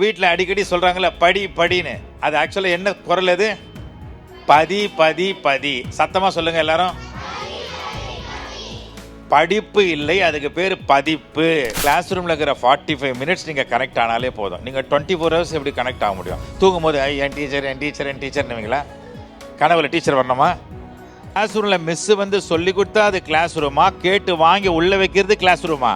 வீட்டில் அடிக்கடி சொல்கிறாங்களே படி படின்னு, அது ஆக்சுவலாக என்ன குரல்? அது பதி பதி பதி. சத்தமாக சொல்லுங்கள் எல்லாரும். படிப்பு இல்லை, அதுக்கு பேர் பதிப்பு. கிளாஸ் ரூமில் இருக்கிற 45 மினிட்ஸ் நீங்கள் கனெக்ட் ஆனாலே போதும். நீங்கள் 24 ஹவர்ஸ் எப்படி கனெக்ட் ஆக முடியும்? தூங்கும் போது என் டீச்சர் என் டீச்சர் என் டீச்சர்னுவீங்களா? கனவுல டீச்சர் வரணுமா? கிளாஸ் ரூமில் மிஸ்ஸு வந்து சொல்லி கொடுத்தா அது கிளாஸ் ரூமா? கேட்டு வாங்கி உள்ளே வைக்கிறது கிளாஸ் ரூமா?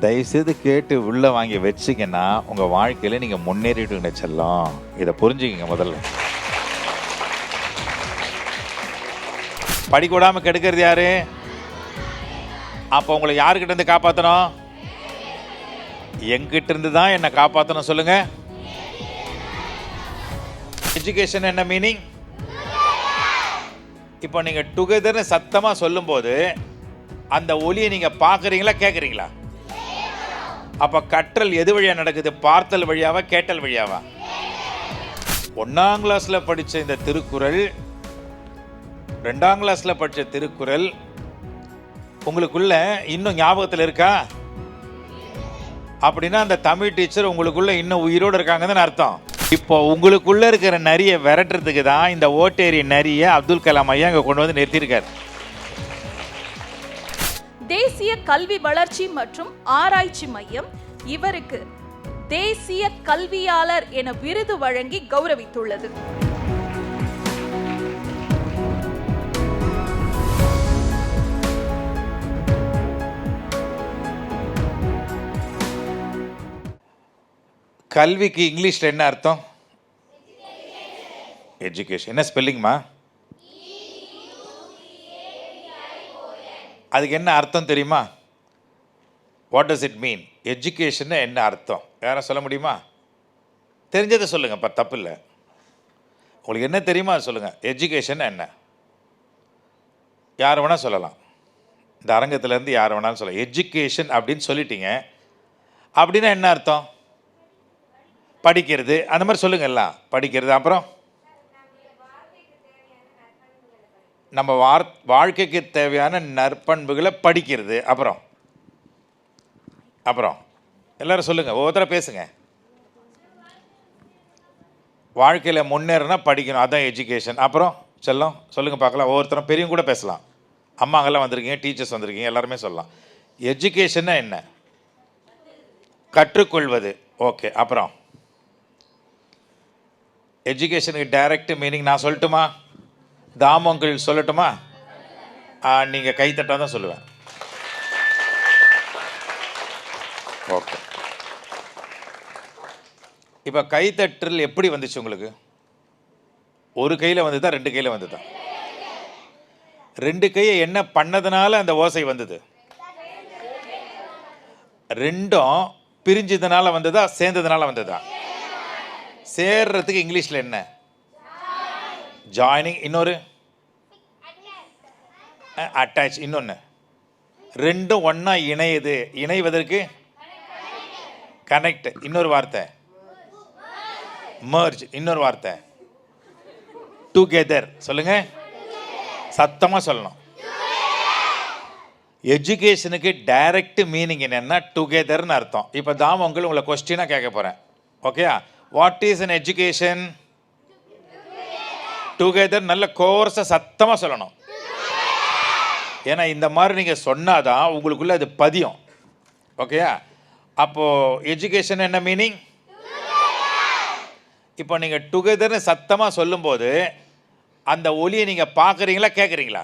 தயவுசெய்து கேட்டு உள்ளே வாங்கி வச்சிங்கன்னா உங்கள் வாழ்க்கையில் நீங்கள் முன்னேறிட்டு செல்லும். இதை புரிஞ்சுக்கிங்க முதல்ல. படிக்க விடாமல் கெடுக்கிறது யாரு? அப்போ உங்களை யாருக்கிட்ட இருந்து காப்பாற்றணும்? எங்கிட்ட இருந்து தான் என்னை காப்பாற்றணும். சொல்லுங்க. எஜுகேஷன் என்ன மீனிங்? இப்போ நீங்கள் டுகெதர்னு சத்தமாக சொல்லும்போது அந்த ஒலியை நீங்கள் பார்க்குறீங்களா கேட்குறீங்களா? அப்போ கற்றல் எது வழியாக நடக்குது? பார்த்தல் வழியாவா கேட்டல் வழியாவா? 1ஆம் கிளாஸில் படித்த இந்த திருக்குறள், 2ஆம் கிளாஸில் படித்த திருக்குறள் உங்களுக்குள்ள இன்னும் ஞாபகத்தில் இருக்கா? அப்படின்னா அந்த தமிழ் டீச்சர் உங்களுக்குள்ள இன்னும் உயிரோடு இருக்காங்கன்னு அர்த்தம். இப்போ உங்களுக்குள்ள இருக்கிற நரியை விரட்டுறதுக்கு தான் இந்த ஓட்டேரி நரியை அப்துல் கலாம் ஐயா இங்கே கொண்டு வந்து நிறுத்தியிருக்கார். தேசிய கல்வி வளர்ச்சி மற்றும் ஆராய்ச்சி மையம் இவருக்கு தேசிய கல்வியாளர் என விருது வழங்கி கௌரவித்துள்ளது. கல்விக்கு இங்கிலீஷில் என்ன அர்த்தம்? எஜுகேஷன். என்ன ஸ்பெல்லிங்மா? அதுக்கு என்ன அர்த்தம் தெரியுமா? What does it mean? Education என்ன அர்த்தம்? யாரும் சொல்ல முடியுமா? தெரிஞ்சதை சொல்லுங்கள், தப்பு இல்லை. உங்களுக்கு என்ன தெரியுமா அது சொல்லுங்கள். எஜுகேஷன் என்ன? யார் வேணால் சொல்லலாம். இந்த அரங்கத்திலேருந்து யார் வேணாலும் சொல்லலாம். எஜுகேஷன் அப்படின்னு சொல்லிட்டீங்க. அப்படின்னா என்ன அர்த்தம்? படிக்கிறது, அந்த மாதிரி சொல்லுங்கள். எல்லாம் படிக்கிறது. அப்புறம் நம்ம வாழ்க்கைக்கு தேவையான நற்பண்புகளை படிக்கிறது. அப்புறம் அப்புறம் எல்லாரும் சொல்லுங்கள், ஒவ்வொருத்தர பேசுங்க. வாழ்க்கையில் முன்னேறினா படிக்கணும், அதுதான் எஜுகேஷன். அப்புறம் செல்லம் சொல்லுங்கள் பார்க்கலாம். ஒவ்வொருத்தரும் பெரியவங்க கூட பேசலாம். அம்மாங்கெல்லாம் வந்திருக்கீங்க, டீச்சர்ஸ் வந்திருக்கீங்க, எல்லாருமே சொல்லலாம். எஜுகேஷன்னா என்ன? கற்றுக்கொள்வது. ஓகே. அப்புறம் எஜுகேஷனுக்கு டைரக்ட் மீனிங் நான் சொல்லட்டுமா? தாமங்கள் சொல்லட்டுமா? நீங்கள் கைத்தட்டா தான் சொல்லுவேன். ஓகே. இப்போ கைத்தட்டல் எப்படி வந்துச்சு உங்களுக்கு? ஒரு கையில் வந்துதா, 2 கையில் வந்துதா? 2 கையை என்ன பண்ணதுனால அந்த ஓசை வந்தது? 2ம் பிரிஞ்சதுனால வந்ததா, சேர்ந்ததுனால வந்ததா? சேர்றதுக்கு இங்கிலீஷில் என்ன? ஜாயினிங். இன்னொரு அட்டாச். இன்னொன்று 2ம் ஒன்றா இணையுது. இணைவதற்கு கனெக்ட். இன்னொரு வார்த்தை மர்ஜ். இன்னொரு வார்த்தை டுகெதர். சொல்லுங்க, சத்தமாக சொல்லணும். எஜுகேஷனுக்கு டைரக்ட் மீனிங் என்னன்னா டுகெதர்னு அர்த்தம். இப்போ தான் உங்களை கொஸ்டினாக கேட்க போகிறேன். ஓகேயா? What is an education? Together. நல்ல கோர்ஸை சத்தமாக சொல்லணும். ஏன்னா இந்த மாதிரி நீங்கள் சொன்னாதான் உங்களுக்குள்ள அது பதியும். ஓகேயா? அப்போது எஜுகேஷன் என்ன மீனிங்? இப்போ நீங்கள் டுகெதர்னு சத்தமாக சொல்லும்போது அந்த ஒலியை நீங்கள் பார்க்குறீங்களா கேட்குறீங்களா?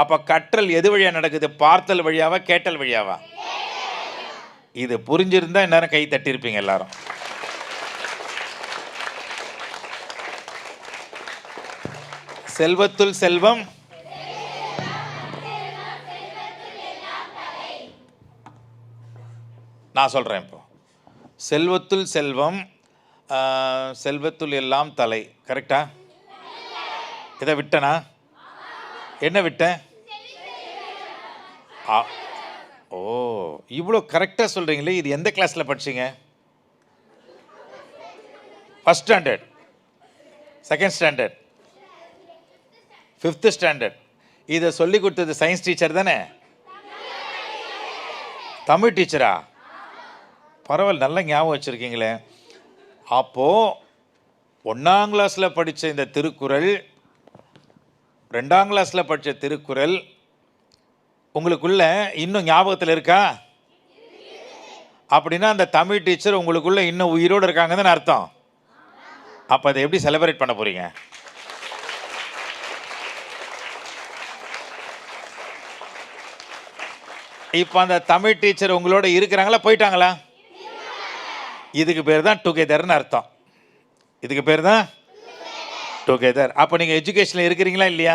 அப்போ கற்றல் எது வழியாக நடக்குது? பார்த்தல் வழியாவா கேட்டல் வழியாவா? இது புரிஞ்சிருந்தா இந்நேரம் கை தட்டியிருப்பீங்க எல்லாரும். செல்வத்துள் செல்வம், நான் சொல்கிறேன். இப்போ செல்வத்துள் செல்வம், செல்வத்துள் எல்லாம் தலை. கரெக்டா? இதை விட்டனா? என்ன விட்டேன்? ஓ, இவ்வளோ கரெக்டாக சொல்கிறீங்களே. இது எந்த கிளாஸில் படிச்சிங்க? First standard, second standard, 5th standard. இதை சொல்லி கொடுத்தது சயின்ஸ் டீச்சர் தானே? தமிழ் டீச்சரா? பரவாயில்ல, நல்ல ஞாபகம் வச்சுருக்கீங்களே. அப்போது 1ஆம் கிளாஸில் படித்த இந்த திருக்குறள், 2ஆம் கிளாஸில் படித்த திருக்குறள் உங்களுக்குள்ள இன்னும் ஞாபகத்தில் இருக்கா? அப்படின்னா அந்த தமிழ் டீச்சர் உங்களுக்குள்ள இன்னும் உயிரோடு இருக்காங்கன்னு அர்த்தம். அப்போ அதை எப்படி செலிப்ரேட் பண்ண போகிறீங்க? இப்போ அந்த தமிழ் டீச்சர் உங்களோட இருக்கிறாங்களா, போயிட்டாங்களா? இதுக்கு பேர் தான் டுகெதர்னு அர்த்தம். இதுக்கு பேர் தான் டுகெதர். அப்போ நீங்கள் எஜுகேஷனில் இருக்கிறீங்களா இல்லையா?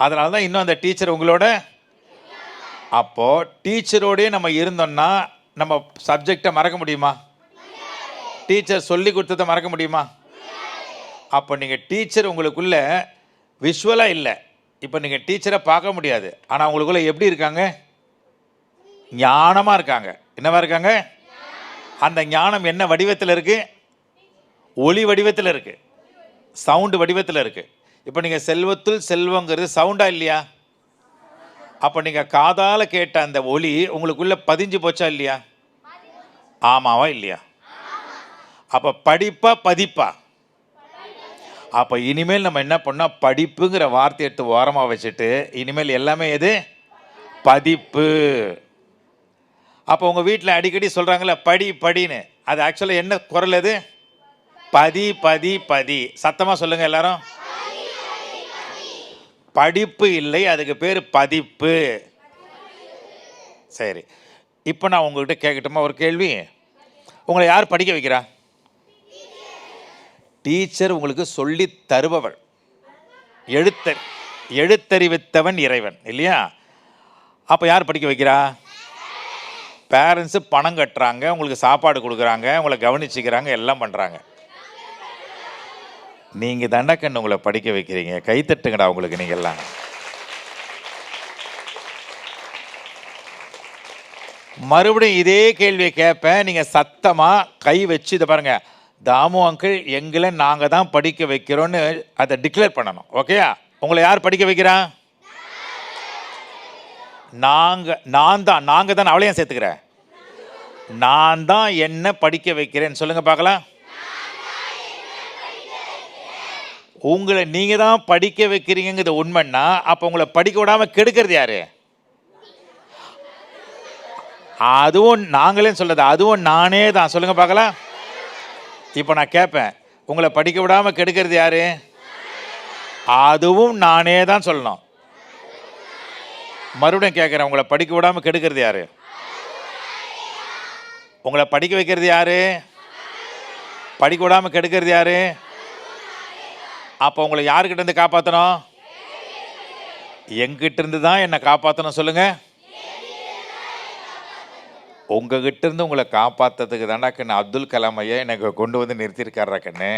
அதனால தான் இன்னும் அந்த டீச்சர் உங்களோட. அப்போது டீச்சரோடயே நம்ம இருந்தோம்னா நம்ம சப்ஜெக்டை மறக்க முடியுமா? டீச்சர் சொல்லி கொடுத்ததை மறக்க முடியுமா? அப்போ நீங்கள் டீச்சர் உங்களுக்குள்ள விஷுவலாக இல்லை. இப்போ நீங்கள் டீச்சரை பார்க்க முடியாது, ஆனால் உங்களுக்குள்ள எப்படி இருக்காங்க? ஞானமாக இருக்காங்க. என்னவா இருக்காங்க? அந்த ஞானம் என்ன வடிவத்தில் இருக்குது? ஒளி வடிவத்தில் இருக்குது, சவுண்டு வடிவத்தில் இருக்குது. இப்போ நீங்கள் செல்வத்துள் செல்வங்கிறது சவுண்டா இல்லையா? அப்போ நீங்கள் காதால் கேட்ட அந்த ஒளி உங்களுக்குள்ளே பதிஞ்சு போச்சா இல்லையா? ஆமாவா இல்லையா? அப்போ படிப்பா பதிப்பா? அப்போ இனிமேல் நம்ம என்ன பண்ணால் படிப்புங்கிற வார்த்தை எடுத்து ஓரமாக வச்சுட்டு இனிமேல் எல்லாமே எது? பதிப்பு. அப்போ உங்கள் வீட்டில் அடிக்கடி சொல்கிறாங்களே படி படின்னு, அது ஆக்சுவலாக என்ன குரல்? அது பதி பதி பதி. சத்தமாக சொல்லுங்கள் எல்லாரும். படிப்பு இல்லை, அதுக்கு பேர் பதிப்பு. சரி, இப்போ நான் உங்கள்கிட்ட கேட்கட்டுமா ஒரு கேள்வி? உங்களை யார் படிக்க வைக்கிறா? டீச்சர் உங்களுக்கு சொல்லி தருபவள். எழுத்தறிவித்தவன் இறைவன் இல்லையா? அப்போ யார் படிக்க வைக்கிறா? பேரண்ட்ஸு பணம் கட்டுறாங்க, உங்களுக்கு சாப்பாடு கொடுக்குறாங்க, உங்களை கவனிச்சிக்கிறாங்க, எல்லாம் பண்ணுறாங்க. நீங்கள் தண்டக்கண்ணு உங்களை படிக்க வைக்கிறீங்க. கைத்தட்டுங்கடா உங்களுக்கு. நீங்கள் எல்லாம் மறுபடியும் இதே கேள்வியை கேட்பேன், நீங்கள் சத்தமாக கை வச்சு இதை பாருங்கள், தாமு அங்கிள் எங்களை நாங்கள் தான் படிக்க வைக்கிறோன்னு அதை டிக்ளேர் பண்ணணும். ஓகேயா? உங்களை யார் படிக்க வைக்கிறா? நான் தான். அவளையும் சேர்த்துக்கிறேன். நான் தான் என்ன படிக்க வைக்கிறேன்னு சொல்லுங்க பார்க்கலாம். உங்களை நீங்கள் தான் படிக்க வைக்கிறீங்கிறது உண்மைன்னா அப்போ உங்களை படிக்க விடாமல் கெடுக்கிறது யாரு? அதுவும் நாங்களே சொல்லுது, அதுவும் நானே தான். சொல்லுங்க பார்க்கலாம். இப்போ நான் கேட்பேன், உங்களை படிக்க விடாமல் கெடுக்கிறது யாரு? அதுவும் நானே தான் சொல்லணும். மறுபடியும் கேட்குறேன், உங்களை படிக்க விடாமல் கெடுக்கிறது யாரு? உங்களை படிக்க வைக்கிறது யாரு? படிக்க விடாமல் கெடுக்கிறது யாரு? அப்போ உங்களை யாருக்கிட்ட இருந்து காப்பாற்றணும்? எங்கிட்ட இருந்து தான் என்னை காப்பாற்றணும். சொல்லுங்க. உங்ககிட்ட இருந்து உங்களை காப்பாற்றுறதுக்கு தாண்டா கண்ணு அப்துல் கலாம் ஐயா எனக்கு கொண்டு வந்து நிறுத்தியிருக்காரா கண்ணு.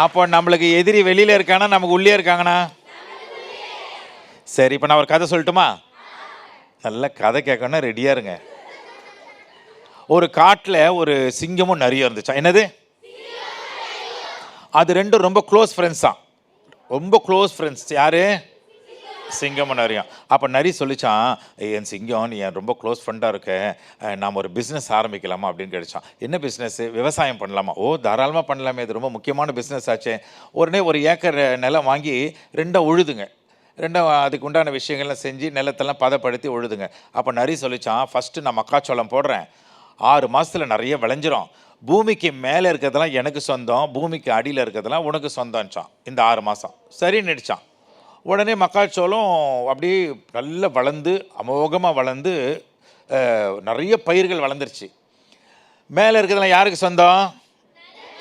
அப்போ நம்மளுக்கு எதிரி வெளியில் இருக்கானா நமக்கு உள்ளே இருக்காங்கண்ணா? சரி, இப்போ நான் ஒரு கதை சொல்லட்டுமா? நல்ல கதை கேட்கணும்னா ரெடியாக இருங்க. ஒரு காட்டில் ஒரு சிங்கமும் நரியும் இருந்துச்சா. என்னது? அது ரெண்டும் ரொம்ப க்ளோஸ் ஃப்ரெண்ட்ஸ் தான். ரொம்ப க்ளோஸ் ஃப்ரெண்ட்ஸ். யாரு? சிங்கமும் நரியும். அப்போ நரி சொல்லிச்சான், என் சிங்கம் நீ என் ரொம்ப க்ளோஸ் ஃப்ரெண்டாக இருக்க, நாம் ஒரு பிஸ்னஸ் ஆரம்பிக்கலாமா அப்படின்னு கேட்டுச்சான். என்ன பிஸ்னஸ்ஸு? விவசாயம் பண்ணலாமா? ஓ தாராளமாக பண்ணலாமே, இது ரொம்ப முக்கியமான பிஸ்னஸ் ஆச்சு. உடனே 1 ஏக்கர் நிலம் வாங்கி 2 உழுதுங்க. 2 அதுக்கு உண்டான விஷயங்கள்லாம் செஞ்சு நிலத்தெல்லாம் பதப்படுத்தி உழுதுங்க. அப்போ நரி சொல்லிச்சான், ஃபஸ்ட்டு நான் மக்காச்சோளம் போடுறேன், 6 மாதத்தில் நிறைய விளைஞ்சிரும், பூமிக்கு மேலே இருக்கிறதெல்லாம் எனக்கு சொந்தம், பூமிக்கு அடியில் இருக்கிறதெல்லாம் உனக்கு சொந்தம்ச்சான் இந்த 6 மாதம். சரின்னு நினச்சான். உடனே மக்காச்சோளம் அப்படியே நல்லா வளர்ந்து அமோகமாக வளர்ந்து நிறைய பயிர்கள் வளர்ந்துருச்சு. மேலே இருக்கிறதெல்லாம் யாருக்கு சொந்தம்?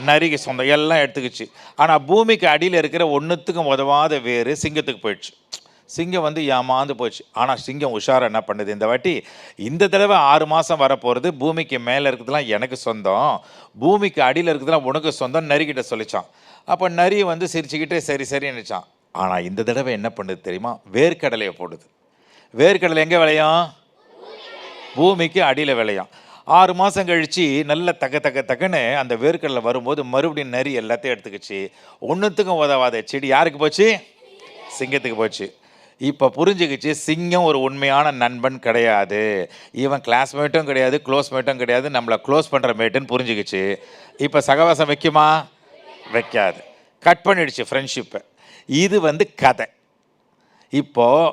நரிக்கு சொந்தம். எல்லாம் எடுத்துக்கிச்சு. ஆனால் பூமிக்கு அடியில் இருக்கிற ஒன்றுத்துக்கும் உதவாத வேறு சிங்கத்துக்கு போயிடுச்சு. சிங்கம் வந்து ஏமாந்து போச்சு. ஆனால் சிங்கம் உஷாராக என்ன பண்ணுது, இந்த வாட்டி இந்த தடவை 6 மாதம் வரப்போகிறது, பூமிக்கு மேலே இருக்கிறதுலாம் எனக்கு சொந்தம், பூமிக்கு அடியில் இருக்கிறதுலாம் உனக்கு சொந்தம் நரிக்கிட்ட சொல்லிச்சான். அப்போ நரி வந்து சிரிச்சுக்கிட்டே சரி சரி நினச்சான். ஆனால் இந்த தடவை என்ன பண்ணுது தெரியுமா? வேர்க்கடலையை போடுது. வேர்க்கடலை எங்கே விளையும்? பூமிக்கு அடியில் விளையும். 6 மாதம் கழித்து நல்ல தக்கன்னு அந்த வேர்க்கடலை வரும்போது மறுபடியும் நரி எல்லாத்தையும் எடுத்துக்கிச்சு. ஒன்றுத்துக்கும் உதவாத செடி யாருக்கு போச்சு? சிங்கத்துக்கு போச்சு. இப்போ புரிஞ்சுக்கிச்சு சிங்கம் ஒரு உண்மையான நண்பன் கிடையாது, இவன் கிளாஸ்மேட்டும் கிடையாது, க்ளோஸ்மேட்டும் கிடையாது, நம்மளை க்ளோஸ் பண்ணுற மேட்டுன்னு புரிஞ்சுக்கிச்சு. இப்போ சகவாசம் வைக்குமா? வைக்காது. கட் பண்ணிடுச்சு ஃப்ரெண்ட்ஷிப்பை. இது வந்து கதை. இப்போது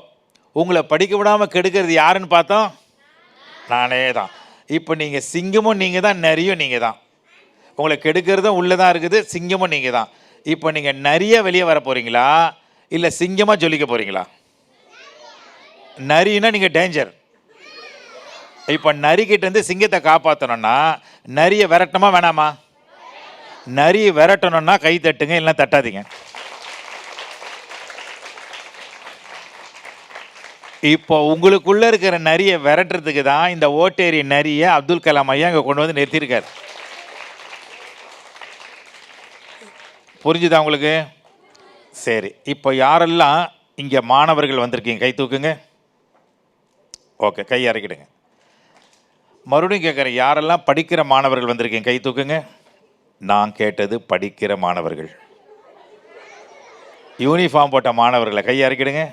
உங்களை படிக்க விடாமல் கெடுக்கிறது யாருன்னு பார்த்தோம்? நானே தான். இப்போ நீங்கள் சிங்கமும் நீங்கள் தான், நரியும் நீங்கள் தான். உங்களை கெடுக்கிறதும் உள்ளே தான் இருக்குது, சிங்கமும் நீங்கள் தான். இப்போ நீங்கள் நிறைய வெளியே வர போகிறீங்களா இல்லை சிங்கமாக ஜொலிக்க போகிறீங்களா? நரினா நீங்கள் டேஞ்சர். இப்போ நரிக்கிட்டேருந்து சிங்கத்தை காப்பாற்றணும்னா நரியை விரட்டணுமா வேணாமா? நரியை விரட்டணும்னா கை தட்டுங்க, இல்லைன்னா தட்டாதீங்க. இப்போ உங்களுக்குள்ளே இருக்கிற நரியை விரட்டுறதுக்கு தான் இந்த ஓட்டேரி நரியை அப்துல் கலாம் ஐயா இங்கே கொண்டு வந்து நிறுத்தியிருக்கார். புரிஞ்சுதா உங்களுக்கு? சரி, இப்போ யாரெல்லாம் இங்கே மாணவர்கள் வந்திருக்கீங்க கை தூக்குங்க. ஓகே, கை இறக்கிடுங்க. மறுபடியும் கேட்குறேன், யாரெல்லாம் படிக்கிற மாணவர்கள் வந்திருக்கீங்க கை தூக்குங்க. நான் கேட்டது படிக்கிற மாணவர்கள். யூனிஃபார்ம் போட்ட மாணவர்களை கை இறக்கிடுங்க.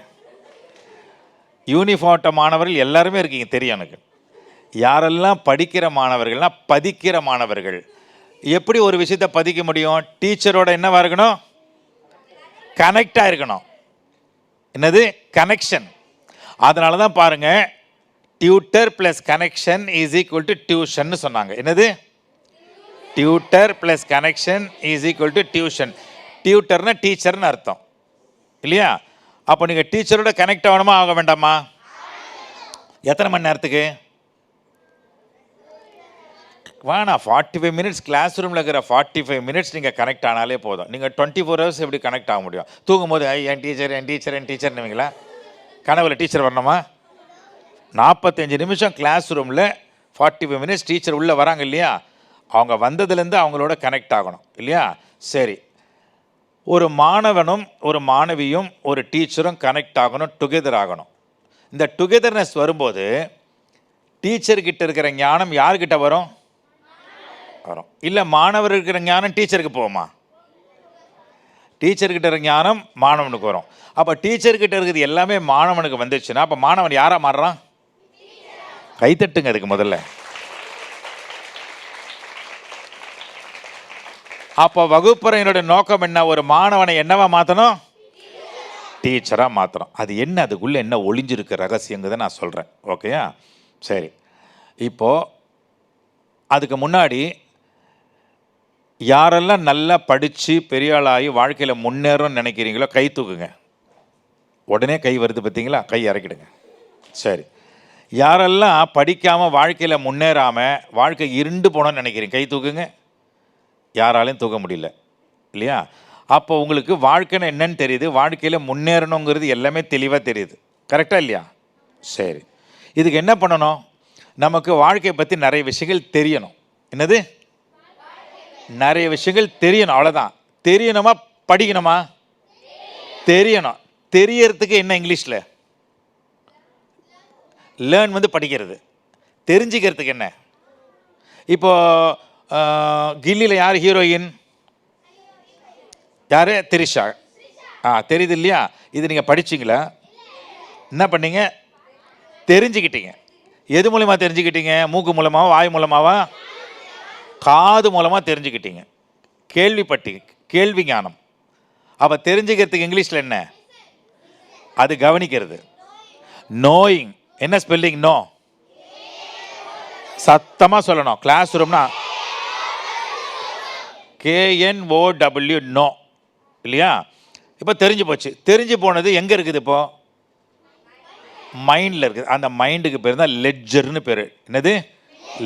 யூனிஃபார்ம் போட்ட மாணவர்கள் எல்லாருமே இருக்கீங்க, தெரியும் எனக்கு. யாரெல்லாம் படிக்கிற மாணவர்கள்னா பதிக்கிற மாணவர்கள். எப்படி ஒரு விஷயத்தை பதிக்க முடியும்? டீச்சரோட என்னவா இருக்கணும்? கனெக்டாக இருக்கணும். என்னது? கனெக்ஷன். அதனால தான் பாருங்க, tutor plus connection is equal to tuition சொன்னாங்க. என்னது? Tutor plus connection is equal to tuition. டியூட்டர்னா டீச்சர்னு அர்த்தம் இல்லையா? அப்போ நீங்கள் டீச்சரோட கனெக்ட் ஆகணுமா ஆக வேண்டாமா? எத்தனை மணி நேரத்துக்கு வேணாம்? 45 மினிட்ஸ். கிளாஸ் ரூமில் இருக்கிற 45 மினிட்ஸ் நீங்கள் கனெக்ட் ஆனாலே போதும். நீங்கள் 24 ஹவர்ஸ் எப்படி கனெக்ட் ஆக முடியும்? தூங்கும் போது என் டீச்சர் என் டீச்சர் என் டீச்சர்னுவீங்களா? கனவுல டீச்சர் வரணுமா? 45 நிமிஷம் கிளாஸ் ரூமில் 45 மினிட்ஸ் டீச்சர் உள்ளே வராங்க இல்லையா? அவங்க வந்ததுலேருந்து அவங்களோட கனெக்ட் ஆகணும் இல்லையா? சரி, ஒரு மாணவனும் ஒரு மாணவியும் ஒரு டீச்சரும் கனெக்ட் ஆகணும், டுகெதர் ஆகணும். இந்த டுகெதர்னஸ் வரும்போது டீச்சர்கிட்ட இருக்கிற ஞானம் யார்கிட்ட வரும்? வரும். இல்லை மாணவர் இருக்கிற ஞானம் டீச்சருக்கு போகுமா? டீச்சர்கிட்ட இருக்கிற ஞானம் மாணவனுக்கு வரும். அப்போ டீச்சர்கிட்ட இருக்கிறது எல்லாமே மாணவனுக்கு வந்துச்சுன்னா அப்போ மாணவன் யாராக மாறுறான்? கைத்தட்டுங்க அதுக்கு முதல்ல. அப்போ வகுப்பறையினுடைய நோக்கம் என்ன? ஒரு மாணவனை என்னவா மாற்றணும்? டீச்சராக மாற்றணும். அது என்ன, அதுக்குள்ளே என்ன ஒளிஞ்சிருக்க ரகசியங்கிறத நான் சொல்கிறேன். ஓகேயா? சரி, இப்போது அதுக்கு முன்னாடி யாரெல்லாம் நல்லா படித்து பெரிய ஆளாகி வாழ்க்கையில் முன்னேறணும்னு நினைக்கிறீங்களோ கை தூக்குங்க. உடனே கை வருது பார்த்தீங்களா? கை இறக்கிடுங்க. சரி, யாரெல்லாம் படிக்காமல் வாழ்க்கையில் முன்னேறாமல் வாழ்க்கை இருண்டு போனோன்னு நினைக்கிறீங்க கை தூக்குங்க. யாராலையும் தூக்க முடியல இல்லையா? அப்போ உங்களுக்கு வாழ்க்கைன்னு என்னன்னு தெரியுது, வாழ்க்கையில் முன்னேறணுங்கிறது எல்லாமே தெளிவாக தெரியுது. கரெக்டாக இல்லையா? சரி, இதுக்கு என்ன பண்ணணும்? நமக்கு வாழ்க்கையை பற்றி நிறைய விஷயங்கள் தெரியணும். என்னது? நிறைய விஷயங்கள் தெரியணும், அவ்வளோதான். தெரியணுமா படிக்கணுமா? தெரியணும். தெரியறதுக்கு என்ன இங்கிலீஷில்? லேர்ன் வந்து படிக்கிறது. தெரிஞ்சுக்கிறதுக்கு என்ன? இப்போ கில்லியில் யார் ஹீரோயின்? யார்? திரிஷா. தெரியுது இல்லையா? இது நீங்கள் படிச்சிங்களா? என்ன பண்ணீங்க? தெரிஞ்சுக்கிட்டீங்க. எது மூலமாக தெரிஞ்சுக்கிட்டீங்க? மூக்கு மூலமாவா, வாய் மூலமாவா? காது மூலமாக தெரிஞ்சுக்கிட்டீங்க. கேள்விப்பட்டீங்க, கேள்வி ஞானம். அப்போ தெரிஞ்சுக்கிறதுக்கு இங்கிலீஷில் என்ன? அது கவனிக்கிறது. நோயிங். என்ன ஸ்பெல்லிங்? நோ. சத்தமாக சொல்லணும். கிளாஸ் ரூம்னா KNOW, நோ இல்லையா? இப்போ தெரிஞ்சு போச்சு. தெரிஞ்சு போனது எங்கே இருக்குது? இப்போ மைண்டில் இருக்குது. அந்த மைண்டுக்கு பேர் தான் லெட்ஜர்னு பேர். என்னது?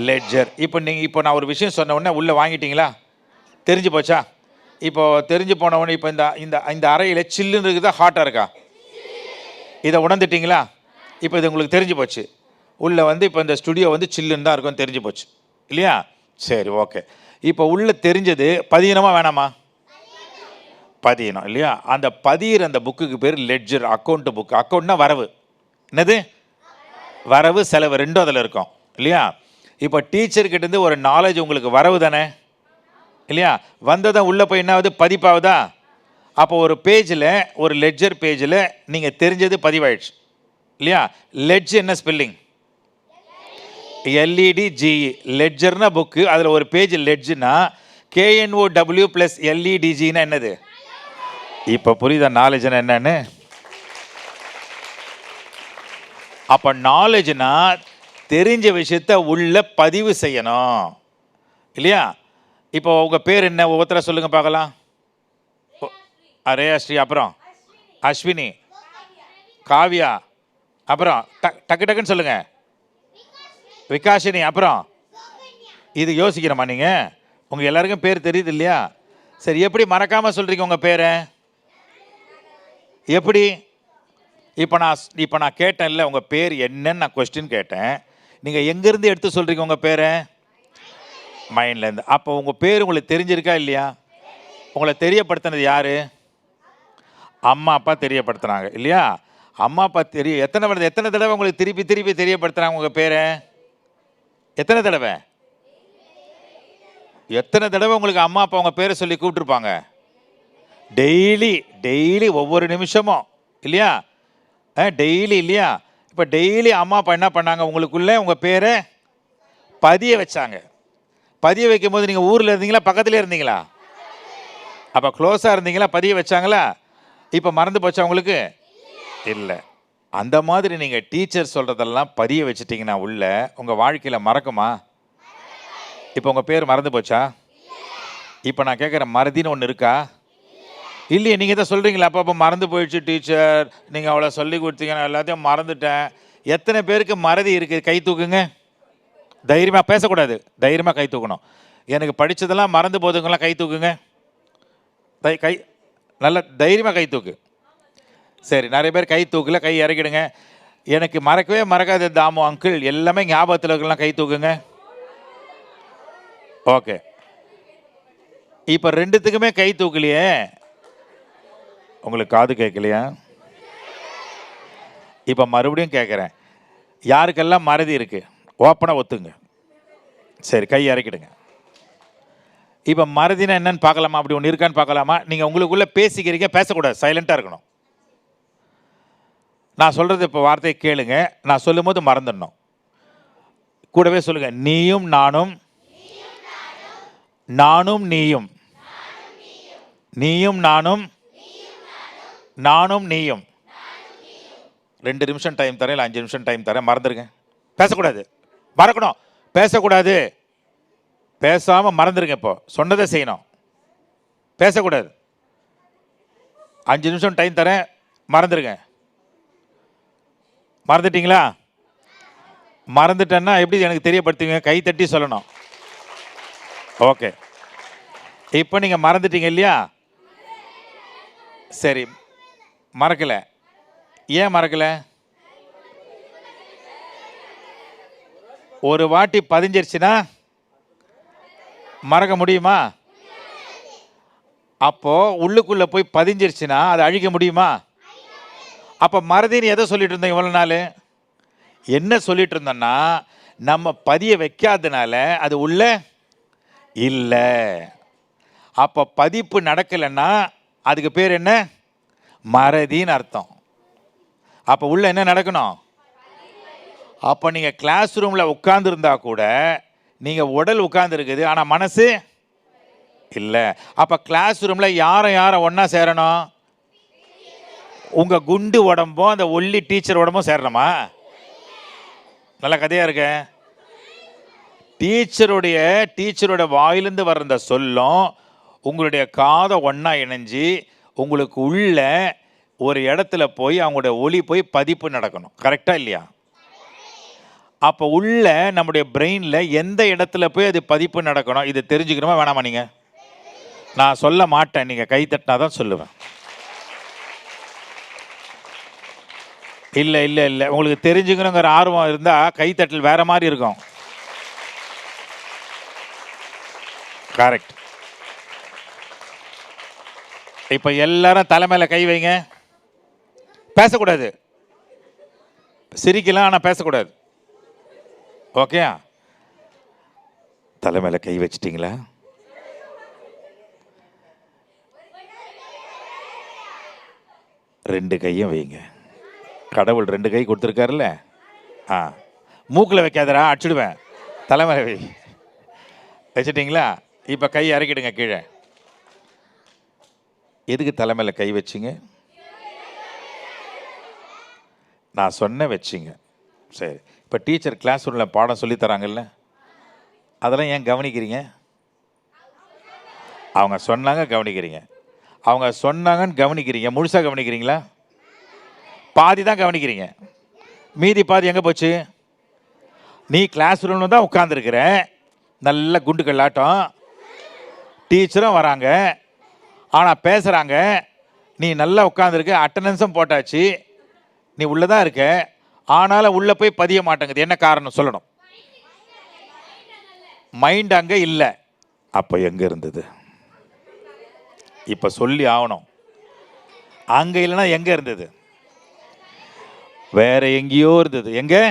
லெட்ஜர். இப்போ நான் ஒரு விஷயம் சொன்ன உடனே உள்ளே வாங்கிட்டீங்களா? தெரிஞ்சு போச்சா? இப்போ தெரிஞ்சு போன உடனே இப்போ இந்த அறையில் சில்லுன்னு இருக்குதா, ஹாட்டாக இருக்கா? இதை உணர்ந்துட்டீங்களா? இப்போ இது உங்களுக்கு தெரிஞ்சு போச்சு. உள்ளே வந்து இப்போ இந்த ஸ்டுடியோ வந்து சில்லுன்னு தான் இருக்கும், தெரிஞ்சு போச்சு இல்லையா? சரி, ஓகே. இப்போ உள்ளே தெரிஞ்சது பதியணுமா வேணாமா? பதியணும் இல்லையா? அந்த பதியிற அந்த புக்குக்கு பேர் லெட்ஜர், அக்கௌண்ட் புக். அக்கௌண்ட்னா வரவு. என்னது? வரவு செலவு ரெண்டும் அதில் இருக்கும் இல்லையா? இப்போ டீச்சர்கிட்டேருந்து ஒரு நாலேஜ் உங்களுக்கு வரவு தானே இல்லையா? வந்ததான் உள்ளே போய் என்ன ஆகுது? பதிப்பாகுதா? அப்போ ஒரு பேஜில், ஒரு லெட்ஜர் பேஜில் நீங்கள் தெரிஞ்சது பதிவாயிடுச்சு இல்லையா? லெட்ஜ் என்ன ஸ்பெல்லிங்? LEDGE. லெட்ஜர்னா புக்கு, அதில் ஒரு பேஜ் லெட்ஜுனா KNOW + LEDGனா என்னது? இப்போ புரியுதா நாலேஜ்னா என்னன்னு? அப்போ நாலேஜ்னா தெரிஞ்ச விஷயத்த உள்ள பதிவு செய்யணும் இல்லையா? இப்போ உங்கள் பேர் என்ன? ஒவ்வொருத்தர சொல்லுங்கள் பார்க்கலாம். ரேயாஸ்ரீ, அப்புறம் அஸ்வினி, காவ்யா, அப்புறம் டக்கு டக்குன்னு சொல்லுங்க. விகாஷினி, அப்புறம் இது யோசிக்கிறோமா நீங்கள்? உங்கள் எல்லாருக்கும் பேர் தெரியுது இல்லையா? சரி, எப்படி மறக்காமல் சொல்கிறீங்க உங்கள் பேரை? எப்படி? இப்போ நான் கேட்டேன்ல உங்கள் பேர் என்னன்னு நான் கொஸ்டின் கேட்டேன். நீங்கள் எங்கேருந்து எடுத்து சொல்கிறீங்க உங்கள் பேரை? மைண்ட்லேருந்து. அப்போ உங்கள் பேர் உங்களுக்கு தெரிஞ்சிருக்கா இல்லையா? உங்களை தெரியப்படுத்தினது யார்? அம்மா அப்பா தெரியப்படுத்துனாங்க இல்லையா? அம்மா அப்பா எத்தனை தடவை உங்களுக்கு திருப்பி திருப்பி தெரியப்படுத்துகிறாங்க உங்கள் பேரை? எத்தனை தடவை? எத்தனை தடவை உங்களுக்கு அம்மா அப்பா உங்கள் பேரை சொல்லி கூப்பிட்டுருப்பாங்க? டெய்லி ஒவ்வொரு நிமிஷமும் இல்லையா? டெய்லி இல்லையா? இப்போ டெய்லி அம்மா அப்பா என்ன பண்ணாங்க? உங்களுக்குள்ளே உங்கள் பேரை பதிய வச்சாங்க. பதிய வைக்கும் போது நீங்கள் ஊரில் இருந்தீங்களா, பக்கத்துலேயே இருந்தீங்களா? அப்போ க்ளோஸாக இருந்தீங்களா? பதிய வச்சாங்களா? இப்போ மறந்து போச்சா உங்களுக்கு? இல்லை. அந்த மாதிரி நீங்கள் டீச்சர் சொல்கிறதெல்லாம் பதிய வச்சுட்டிங்கன்னா உள்ள உங்கள் வாழ்க்கையில் மறக்குமா? இப்போ உங்கள் பேர் மறந்து போச்சா? இப்போ நான் கேட்குறேன், மறதின்னு ஒன்று இருக்கா? இல்லையே. நீங்கள் தான் சொல்கிறீங்களா, அப்போ மறந்து போயிடுச்சு டீச்சர், நீங்கள் அவ்வளோ சொல்லி கொடுத்தீங்க, நான் எல்லாத்தையும் மறந்துட்டேன். எத்தனை பேருக்கு மறதி இருக்குது? கை தூக்குங்க. தைரியமாக பேசக்கூடாது, தைரியமாக கை தூக்கணும். எனக்கு படித்ததெல்லாம் மறந்து போதுங்களாம் கை தூக்குங்க. கை நல்ல தைரியமாக கை தூக்கு. சரி, நிறைய பேர் கை தூக்கல, கை இறக்கிடுங்க. எனக்கு மறக்கவே மறக்காது தாமு அங்கிள், எல்லாமே ஞாபகத்தில் இருக்கலாம், கை தூக்குங்க. ஓகே. இப்போ ரெண்டுத்துக்குமே கை தூக்கலையே, உங்களுக்கு காது கேட்கலையா? இப்போ மறுபடியும் கேட்குறேன், யாருக்கெல்லாம் மறதி இருக்குது ஓப்பனாக ஒத்துங்க. சரி, கை இறக்கிடுங்க. இப்போ மறதினா என்னன்னு பார்க்கலாமா? அப்படி ஒன்று இருக்கான்னு பார்க்கலாமா? நீங்கள் உங்களுக்குள்ளே பேசிக்கிறீங்க, பேசக்கூடாது, சைலண்ட்டாக இருக்கணும். நான் சொல்கிறது இப்போ வார்த்தையை கேளுங்க, நான் சொல்லும் போது மறந்துடணும். கூடவே சொல்லுங்கள், நீயும் நானும், நானும் நீயும், நீயும் நானும், நானும் நீயும். 2 நிமிஷம் டைம் தரேன், இல்லை 5 நிமிஷம் டைம் தரேன், மறந்துடுங்க. பேசக்கூடாது, மறக்கணும், பேசக்கூடாது. பேசாமல் மறந்துடுங்க. இப்போ சொன்னதை செய்யணும், பேசக்கூடாது. 5 நிமிஷம் டைம் தரேன், மறந்துடுங்க. மறந்துட்டீங்களா? மறந்துட்டேன்னா எப்படி எனக்கு தெரியப்படுத்துவீங்க? கை தட்டி சொல்லணும். ஓகே. இப்போ நீங்கள் மறந்துட்டீங்க இல்லையா? சரி, மறக்கலை. ஏன் மறக்கலை? ஒரு வாட்டி பதிஞ்சிருச்சுன்னா மறக்க முடியுமா? அப்போ உள்ளுக்குள்ளே போய் பதிஞ்சிருச்சுன்னா அதை அழிக்க முடியுமா? அப்போ மறதின்னு எதை சொல்லிட்டு இருந்தோம் இவ்வளோ நாள்? என்ன சொல்லிட்டு இருந்தோன்னா, நம்ம பதிய வைக்காதனால அது உள்ள இல்லை. அப்போ பதிப்பு நடக்கலைன்னா அதுக்கு பேர் என்ன? மறதின்னு அர்த்தம். அப்போ உள்ள என்ன நடக்கணும்? அப்போ நீங்கள் கிளாஸ் ரூமில் உட்காந்துருந்தா கூட நீங்கள் உடல் உட்காந்துருக்குது, ஆனால் மனசு இல்லை. அப்போ கிளாஸ் ரூமில் யாரை ஒன்றா சேரணும்? உங்கள் குண்டு உடம்பும் அந்த ஒல்லி டீச்சர் உடம்பும் சேரணுமா? நல்ல கதையாக இருக்க. டீச்சரோட வாயிலிருந்து வர்ற இந்த சொல்லும் உங்களுடைய காதை ஒன்றா இணைஞ்சி உங்களுக்கு உள்ள ஒரு இடத்துல போய் அவங்களுடைய ஒளி போய் பதிப்பு நடக்கணும். கரெக்டாக இல்லையா? அப்போ உள்ள நம்முடைய பிரெயினில் எந்த இடத்துல போய் அது பதிப்பு நடக்கணும், இது தெரிஞ்சுக்கணுமா வேணாமா? நீங்கள், நான் சொல்ல மாட்டேன், நீங்கள் கை தட்டினா தான் சொல்லுவேன். இல்லை, உங்களுக்கு தெரிஞ்சுக்கணுங்கிற ஆர்வம் இருந்தால் கைத்தட்டல் வேற மாதிரி இருக்கும். கரெக்ட். இப்போ எல்லாரும் தலைமையில கை வைங்க. பேசக்கூடாது, சிரிக்கலாம், ஆனால் பேசக்கூடாது. ஓகே? தலைமையில கை வச்சிட்டிங்களா? 2 கையும் வைங்க. கடவுள் 2 கை கொடுத்துருக்காருல்ல. ஆ, மூக்கில் வைக்காதடா, அடிச்சுடுவேன். தலைமையில வை. வச்சுட்டிங்களா? இப்போ கை இறக்கிடுங்க கீழே. எதுக்கு தலைமையில் கை வச்சிங்க? நான் சொன்ன வச்சிங்க. சரி, இப்போ டீச்சர் கிளாஸ் ரூமில் பாடம் சொல்லி தராங்கல்ல, அதெல்லாம் ஏன் கவனிக்கிறீங்க? அவங்க சொன்னாங்க கவனிக்கிறீங்க. அவங்க சொன்னாங்கன்னு கவனிக்கிறீங்க. முழுசாக கவனிக்கிறீங்களா? பாதி தான் கவனிக்கிறீங்க. மீதி பாதி எங்கே போச்சு? நீ கிளாஸ் ரூமில் தான் உட்காந்துருக்கிற, நல்ல குண்டு கல்லாட்டம், டீச்சரும் வராங்க, ஆனால் பேசுகிறாங்க. நீ நல்லா உட்காந்துருக்க, அட்டண்டன்ஸும் போட்டாச்சு, நீ உள்ளே தான் இருக்க, ஆனாலும் உள்ளே போய் பதிய மாட்டேங்குது. என்ன காரணம் சொல்லணும்? மைண்ட் அங்கே இல்லை. அப்போ எங்கே இருந்தது? இப்போ சொல்லி ஆகணும். அங்கே இல்லைன்னா எங்கே இருந்தது? வேற எங்கேயோ இருந்தது. எங்கே?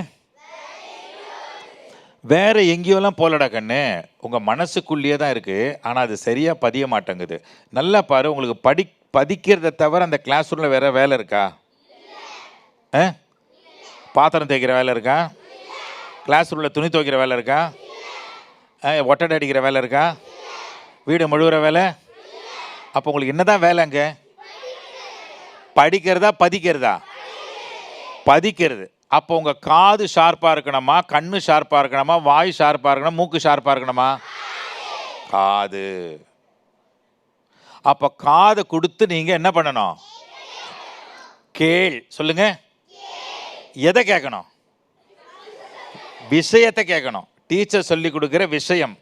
வேற எங்கேயோலாம் போலடா கண்ணு, உங்கள் மனசுக்குள்ளேயே தான் இருக்குது, ஆனால் அது சரியாக பதிய மாட்டேங்குது. நல்லா பாரு, உங்களுக்கு பதிக்கிறத தவிர அந்த கிளாஸ் ரூமில் வேற வேலை இருக்கா? பாத்திரம் தேய்க்கிற வேலை இருக்கா? கிளாஸ் ரூமில் துணி துவைக்கிற வேலை இருக்கா? ஒட்டடை அடிக்கிற வேலை இருக்கா? வீடு முழுகிற வேலை? அப்போ உங்களுக்கு என்னதான் வேலை அங்கே? படிக்கிறதா பதிக்கிறதா? பதிக்கிறது. அப்போ உங்கள் காது ஷார்ப்பாக இருக்கணுமா, கண்ணு ஷார்ப்பாக இருக்கணுமா, வாய் ஷார்ப்பாக இருக்கணுமா, மூக்கு ஷார்ப்பாக இருக்கணுமா? காது. அப்போ காதை கொடுத்து நீங்கள் என்ன பண்ணணும்? கேள். சொல்லுங்க. எதை கேட்கணும்? விஷயத்தை கேட்கணும். டீச்சர் சொல்லி கொடுக்குற விஷயம்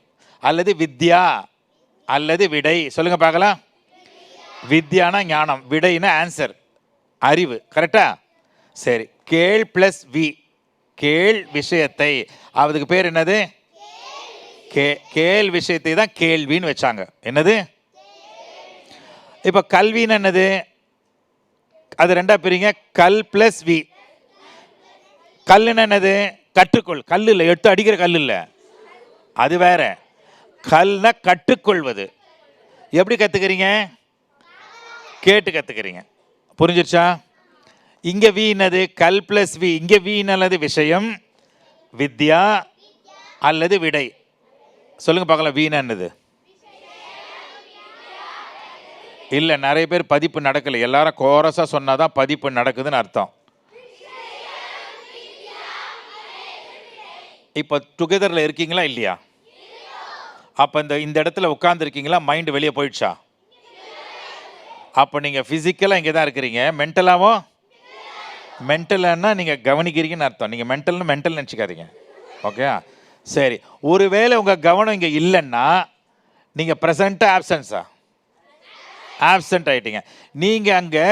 அல்லது வித்யா அல்லது விடை. சொல்லுங்க பார்க்கலாம். வித்யானா ஞானம், விடைனா ஆன்சர், அறிவு. கரெக்டா? சரி, கேள் பிளஸ் வி, கேள் விஷயத்தை. அதுக்கு பேர் என்னது? கேள் விஷயத்தை தான் கேள்வின்னு வச்சாங்க. என்னது? இப்போ கல்வின்னு என்னது? அது ரெண்டா பிரிங்க. கல் பிளஸ் வி. கல்லுன்னு என்னது? கற்றுக்கொள். கல் இல்லை, 8 அடிக்கிற கல் இல்லை, அது வேற. கல்னா கற்றுக்கொள்வது. எப்படி கற்றுக்கிறீங்க? கேட்டு கற்றுக்கிறீங்க. புரிஞ்சிருச்சா? இங்கே வி என்னது? கல் பிளஸ் வி. இங்கே வி நல்லது விஷயம், வித்யா அல்லது விடை. சொல்லுங்க பார்க்கலாம். வீணா என்னது? இல்லை, நிறைய பேர் பதிப்பு நடக்கலை. எல்லாரும் கோரஸாக சொன்னாதான் பதிப்பு நடக்குதுன்னு அர்த்தம். இப்போ டுகெதரில் இருக்கீங்களா இல்லையா? அப்போ இந்த இடத்துல உட்காந்துருக்கீங்களா? மைண்டு வெளியே போயிடுச்சா? அப்போ நீங்கள் ஃபிசிக்கலாக இங்கே தான் இருக்கிறீங்க. மென்டலாகவும்? மென்டலானா நீங்கள் கவனிக்கிறீங்கன்னு அர்த்தம். நீங்கள் மென்டல் நினச்சிக்காதீங்க. ஓகே, சரி. ஒருவேளை உங்கள் கவனம் இங்கே இல்லைன்னா நீங்கள் ப்ரெசண்ட்டாக ஆப்சன்ஸா? ஆப்சண்ட் ஆகிட்டீங்க. நீங்கள் அங்கே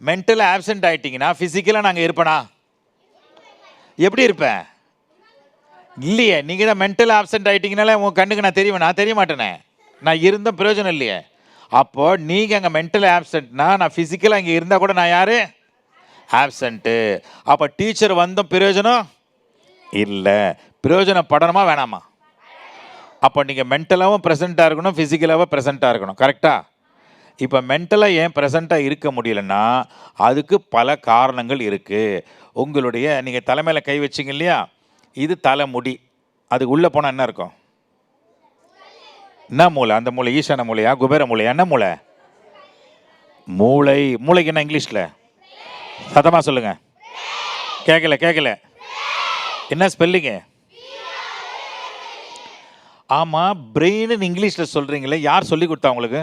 மென்டலாக ஆப்சண்ட் ஆகிட்டீங்கன்னா ஃபிசிக்கலாக நாங்கள் இருப்பேனா? எப்படி இருப்பேன்? இல்லையே. நீங்கள் தான் மென்டல் ஆப்சண்ட் ஆகிட்டீங்கனாலே உங்கள் கண்ணுக்கு நான் தெரியுவேன்? நான் தெரிய மாட்டேனே. நான் இருந்தும் பிரயோஜனம் இல்லையே. அப்போது நீங்கள் அங்கே மென்டல் ஆப்சண்ட்னா நான் ஃபிசிக்கலாக இங்கே இருந்தால் கூட நான் யார்? ஆப்சண்ட்டு. அப்போ டீச்சர் வந்தோம் பிரயோஜனம் இல்லை. பிரயோஜனப்படணுமா வேணாமா? அப்போ நீங்கள் மென்டலாகவும் ப்ரெசண்ட்டாக இருக்கணும், ஃபிசிக்கலாகவும் ப்ரெசண்ட்டாக இருக்கணும். கரெக்டாக? இப்போ மென்டலாக ஏன் ப்ரெசண்ட்டாக இருக்க முடியலன்னா அதுக்கு பல காரணங்கள் இருக்குது. உங்களுடைய நீங்கள் தலைமையில் கை வச்சிங்க இல்லையா, இது தலைமுடி. அதுக்கு உள்ளே போனால் என்ன இருக்கும்? என்ன மூளை? அந்த மூளை ஈசான மூளையா, குபேர மூளையா? என்ன மூளை? மூளை. மூளைக்கு என்ன இங்கிலீஷில்? சத்தமாக சொல்லுங்க. கேட்கல. என்ன ஸ்பெல்லிங்கு? ஆமாம், பிரெயின்னு இங்கிலீஷில் சொல்கிறீங்களே, யார் சொல்லி கொடுத்தா உங்களுக்கு?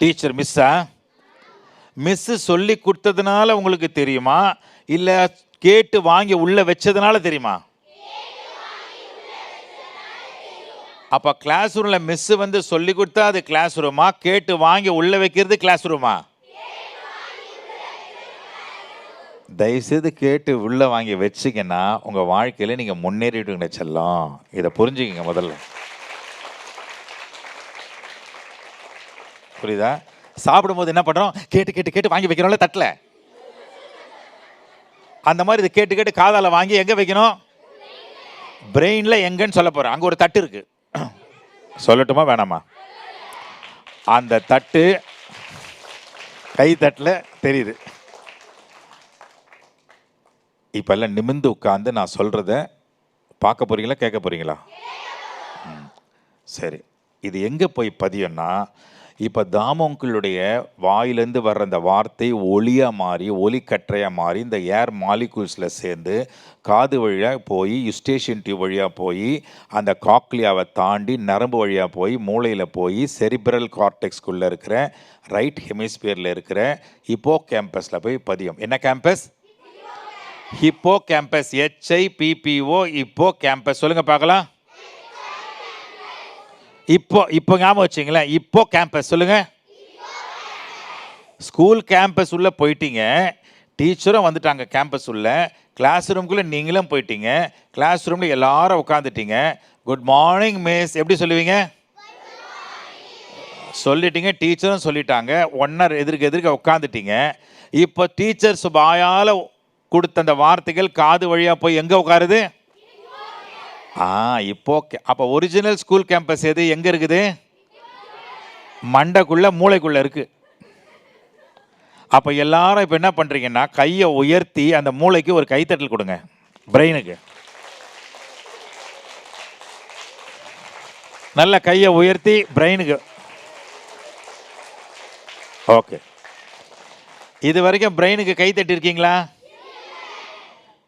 டீச்சர், மிஸ்ஸா? மிஸ்ஸு சொல்லி கொடுத்ததுனால உங்களுக்கு தெரியுமா, இல்லை கேட்டு வாங்கி உள்ளே வச்சதுனால தெரியுமா? அப்போ கிளாஸ் ரூமில் மிஸ்ஸு வந்து சொல்லி கொடுத்தா அது கிளாஸ் ரூமா, கேட்டு வாங்கி உள்ளே வைக்கிறது கிளாஸ் ரூமா? தயவுசெய்து கேட்டு உள்ளே வாங்கி வச்சிங்கன்னா உங்கள் வாழ்க்கையில் நீங்கள் முன்னேறிடுங்க செல்லம். இதை புரிஞ்சுக்கிங்க முதல்ல. புரியுதா? சாப்பிடும்போது என்ன பண்ணுறோம்? கேட்டு வாங்கி வைக்கிறோம்ல தட்டில். அந்த மாதிரி இதை கேட்டு காதால் வாங்கி எங்கே வைக்கணும்? பிரெயினில். எங்கன்னு சொல்ல போகிறேன். அங்கே ஒரு தட்டு இருக்குது. சொல்லட்டுமா வேணாமா? அந்த தட்டு கை தட்டல தெரியுது. இப்போ எல்லாம் நிமிர்ந்து உட்காந்து நான் சொல்கிறத பார்க்க போகிறீங்களா கேட்க போகிறீங்களா? சரி, இது எங்கே போய் பதியும்னா, இப்போ தாமோங்களுடைய வாயிலேருந்து வர்ற அந்த வார்த்தை ஒளியாக மாறி ஒலிக்கற்றையாக மாறி இந்த ஏர் மாலிகூல்ஸில் சேர்ந்து காது வழியாக போய் யுஸ்டேஷியன் டியூப் வழியாக போய் அந்த காக்லியாவை தாண்டி நரம்பு வழியாக போய் மூளையில் போய் செரிப்ரல் கார்டெக்ஸ்குள்ளே இருக்கிற ரைட் ஹெமிஸ்பியரில் இருக்கிற ஹிப்போ கேம்பஸில் போய் பதியும். என்ன கேம்பஸ்? Hippo campus. HIPPO இப்போ கேம்பஸ். சொல்லுங்க பார்க்கலாம். இப்போ ஞாபகம் வச்சிங்களேன். இப்போ கேம்பஸ் சொல்லுங்க. ஸ்கூல் கேம்பஸ் உள்ள போயிட்டீங்க, டீச்சரும் வந்துட்டாங்க கேம்பஸ் உள்ள, கிளாஸ் ரூம்குள்ளே நீங்களும் போயிட்டீங்க, கிளாஸ் ரூமில் எல்லாரும் உட்காந்துட்டீங்க. குட் மார்னிங் மிஸ் எப்படி சொல்லுவீங்க? சொல்லிட்டீங்க, டீச்சரும் சொல்லிட்டாங்க, ஒன்னர் எதிர்க்க உட்காந்துட்டீங்க. இப்போ டீச்சர்ஸ் வாயால் கொடுத்த அந்த வார்த்தைகள் காது வழியாக போய் எங்கே உட்காருது? இப்போ அப்போ ஒரிஜினல் ஸ்கூல் கேம்பஸ் எது எங்கே இருக்குது? மண்டைக்குள்ள மூளைக்குள்ள இருக்கு. அப்போ எல்லாரும் இப்போ என்ன பண்ணுறீங்கன்னா, கையை உயர்த்தி அந்த மூளைக்கு ஒரு கைத்தட்டல் கொடுங்க. பிரெயினுக்கு நல்ல கையை உயர்த்தி பிரெயினுக்கு. ஓகே, இது வரைக்கும் பிரெயினுக்கு கை தட்டிருக்கீங்களா?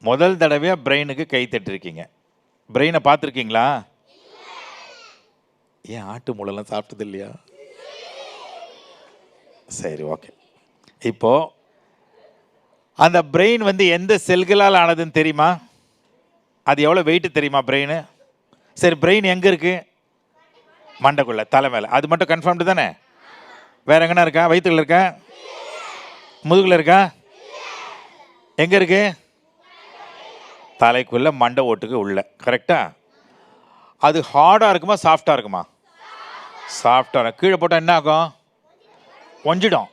முதல் தடவையாக பிரெயினுக்கு கை தட்டிருக்கீங்க. பிரெயினை பார்த்துருக்கீங்களா? ஏன் ஆட்டு மூளைலாம் சாப்பிட்டது இல்லையா? சரி, ஓகே. இப்போ அந்த பிரெயின் வந்து எந்த செல்களால் ஆனதுன்னு தெரியுமா? அது எவ்வளோ வெயிட் தெரியுமா பிரெயின்? சரி, பிரெயின் எங்கே இருக்கு? மண்டைக்குள்ள, தலை மேலே. அது மட்டும் கன்ஃபார்ம்டு தானே? வேற எங்கன்னா இருக்கா? வயிற்றுல இருக்கா? முதுகில் இருக்கா? எங்கே இருக்கு? தலைக்குள்ள, மண்டை ஓட்டுக்கு உள்ள. கரெக்டா? அது ஹார்டாக இருக்குமா சாஃப்டாக இருக்குமா? சாஃப்டாக. கீழே போட்டால் என்ன ஆகும்? ஒஞ்சிடும்.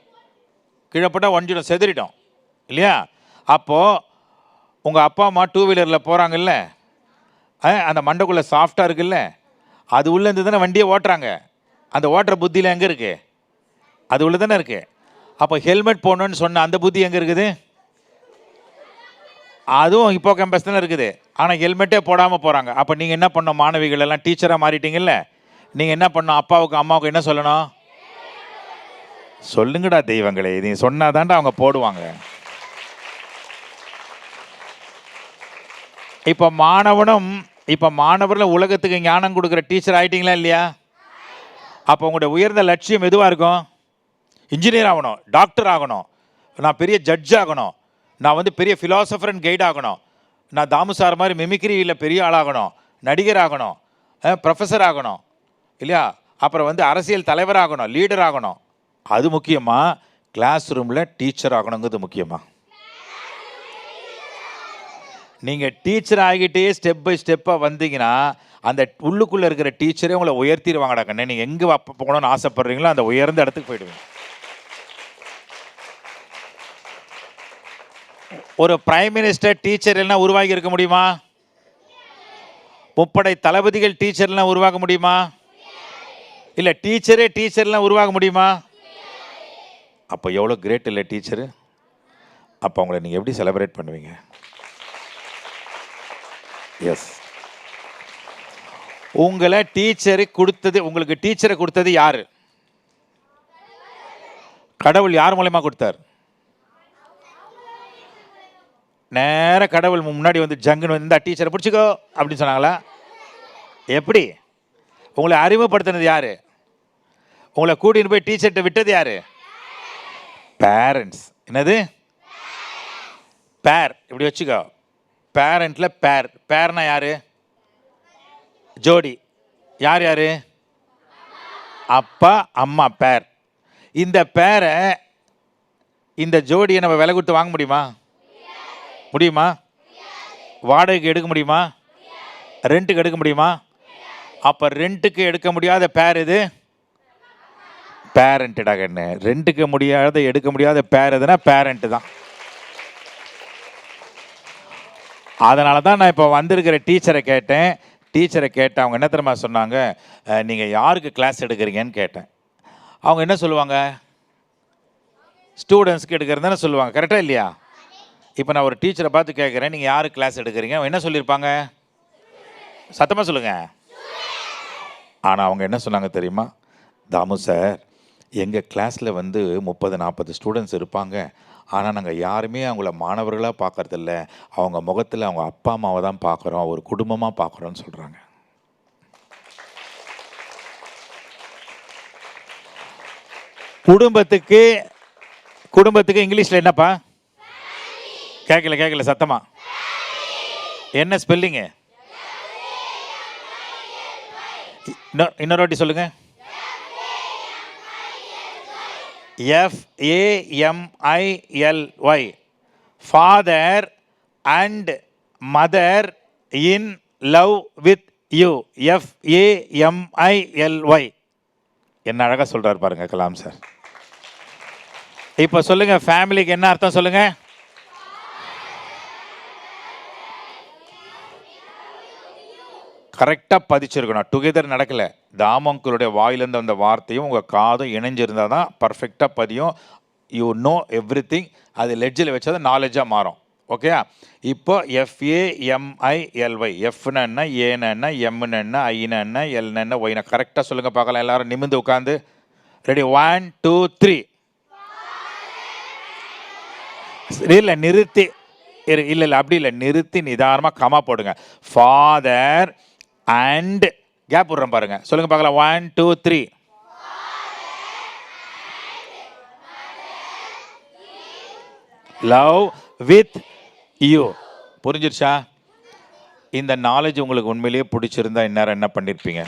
கீழே போட்டால் ஒஞ்சிடும், செதறிடும் இல்லையா? அப்போது உங்கள் அப்பா அம்மா 2 வீலரில் போகிறாங்கல்ல, அந்த மண்டைக்குள்ளே சாஃப்டாக இருக்குல்ல, அது உள்ளேருந்து தானே வண்டியை ஓட்டுறாங்க. அந்த ஓட்டுற புத்தியில் எங்கே இருக்குது? அது உள்ள தானே இருக்குது. அப்போ ஹெல்மெட் போடணுன்னு சொன்ன அந்த புத்தி எங்கே இருக்குது? அதுவும் இப்போ கேம்பஸ் தானே இருக்குது. ஆனால் ஹெல்மெட்டே போடாமல் போகிறாங்க. அப்போ நீங்கள் என்ன பண்ணணும்? மாணவிகள் எல்லாம் டீச்சராக மாறிட்டீங்கல்ல, நீங்கள் என்ன பண்ணணும்? அப்பாவுக்கு அம்மாவுக்கு என்ன சொல்லணும்? சொல்லுங்கடா தெய்வங்களே, நீ சொன்னாதான்டா அவங்க போடுவாங்க. இப்போ மாணவர்கள் உலகத்துக்கு ஞானம் கொடுக்குற டீச்சர் ஆகிட்டீங்களா இல்லையா? அப்போ உங்களுடைய உயர்ந்த லட்சியம் எதுவாக இருக்கும்? இன்ஜினியர் ஆகணும், டாக்டர் ஆகணும், நான் பெரிய ஜட்ஜ் ஆகணும், நான் வந்து பெரிய ஃபிலாசபர் அண்ட் கைட் ஆகணும், நான் தாமு சார் மாதிரி மிமிக்ரியில் பெரிய ஆளாகணும், நடிகர் ஆகணும், ப்ரொஃபஸர் ஆகணும் இல்லையா? அப்புறம் வந்து அரசியல் தலைவர் ஆகணும், லீடர் ஆகணும். அது முக்கியமா? கிளாஸ் ரூமில் டீச்சர் ஆகணுங்கிறது முக்கியமா? நீங்கள் டீச்சர் ஆகிட்டே ஸ்டெப் பை ஸ்டெப்பாக வந்தீங்கன்னா அந்த உள்ளுக்குள்ளே இருக்கிற டீச்சரே உங்களை உயர்த்திடுவாங்கடா கண்ணே. நீங்கள் எங்கே போகணும்னு ஆசைப்படுறீங்களோ அந்த உயர்ந்த இடத்துக்கு போயிடுவீங்க. ஒரு பிரைம் மினிஸ்டர் டீச்சர் எல்லாம் உருவாகி இருக்க முடியுமா? முப்படை தளபதிகள் டீச்சர்லாம் உருவாக முடியுமா? இல்லை டீச்சர்லாம் உருவாக முடியுமா? அப்போ எவ்வளோ கிரேட் இல்லை டீச்சரு? அப்போ அவங்கள நீங்கள் எப்படி செலிப்ரேட் பண்ணுவீங்க? எஸ், உங்களுக்கு டீச்சரை கொடுத்தது யாரு? கடவுள் யார் மூலமா கொடுத்தார்? நேர கடவுள் முன்னாடி வந்து ஜங்குன்னு வந்து இந்த டீச்சரை பிடிச்சிக்கோ அப்படின்னு சொன்னாங்களா? எப்படி? உங்களை அறிமுகப்படுத்தினது யாரு? உங்களை கூட்டின்னு போய் டீச்சர்கிட்ட விட்டது யாரு? பேரண்ட்ஸ். என்னது? பேர். இப்படி வச்சுக்கோ. பேரண்ட்ல பேர்னா யாரு? ஜோடி. யார் யாரு? அப்பா அம்மா. பேர். இந்த பேரை, இந்த ஜோடியை நம்ம விலை கொடுத்து வாங்க முடியுமா? வாடகைக்கு எடுக்க முடியுமா? ரெண்ட்டுக்கு எடுக்க முடியுமா? அப்போ ரெண்ட்டுக்கு எடுக்க முடியாத பேர் இது பேரண்ட்டா கண்ணு. ரெண்ட்டுக்கு எடுக்க முடியாத பேர் எதுனா பேரண்ட்டு தான். அதனால தான் நான் இப்போ வந்திருக்கிற டீச்சரை கேட்டேன். அவங்க என்ன தெரியுமா சொன்னாங்க? நீங்கள் யாருக்கு கிளாஸ் எடுக்கிறீங்கன்னு கேட்டேன். அவங்க என்ன சொல்லுவாங்க? ஸ்டூடெண்ட்ஸ்க்கு எடுக்கிறது தானே சொல்லுவாங்க, கரெக்டாக இல்லையா? இப்போ நான் ஒரு டீச்சரை பார்த்து கேட்குறேன், நீங்கள் யார் கிளாஸ் எடுக்கிறீங்க, அவங்க என்ன சொல்லியிருப்பாங்க? சத்தமாக சொல்லுங்கள். ஆனால் அவங்க என்ன சொன்னாங்க தெரியுமா? தாமு சார், எங்கள் கிளாஸில் வந்து 30-40 ஸ்டூடெண்ட்ஸ் இருப்பாங்க. ஆனால் நாங்கள் யாருமே அவங்கள மாணவர்களாக பார்க்கறதில்ல, அவங்க முகத்தில் அவங்க அப்பா அம்மாவை தான் பார்க்குறோம், ஒரு குடும்பமாக பார்க்குறோன்னு சொல்கிறாங்க. குடும்பத்துக்கு இங்கிலீஷில் என்னப்பா? கேட்கல சத்தமா. என்ன ஸ்பெல்லிங்கு? இன்னொரு வாட்டி சொல்லுங்க. FAMILY. Father and mother in love with you. FAMILY. என்ன அழகாக சொல்கிறார் பாருங்க கலாம் சார். இப்போ சொல்லுங்க, ஃபேமிலிக்கு என்ன அர்த்தம் சொல்லுங்க? கரெக்டாக பதிச்சிருக்கணும். டுகெதர் நடக்கலை. தாமங்களுடைய வாயிலேருந்து அந்த வார்த்தையும் உங்கள் காதும் இணைஞ்சிருந்தால் தான் பர்ஃபெக்டாக பதியும். You know every thing. அது லெட்ஜில் வச்சா தான் நாலேஜாக மாறும். ஓகே, இப்போ FAMILY. எஃப்னா என்ன, ஏன்னா என்ன, எம்னா என்ன, ஐனா என்ன, எல்னா என்ன, ஒய்னா. கரெக்டாக சொல்லுங்கள் பார்க்கலாம். எல்லாரும் நிமிந்து உட்காந்து. ரெடி? 1 2 3. இல்லை நிறுத்தி, இல்லை அப்படி இல்லை, நிறுத்தி நிதானமாக கமா போடுங்க. ஃபாதர் அண்ட் கேப் விடுறேன் பாருங்க. சொல்லுங்க பார்க்கலாம். 1 2 3. Love with you. புரிஞ்சிருச்சா? இந்த நாலேஜ் உங்களுக்கு உண்மையிலேயே பிடிச்சிருந்தா இந்நேரம் என்ன பண்ணியிருப்பீங்க?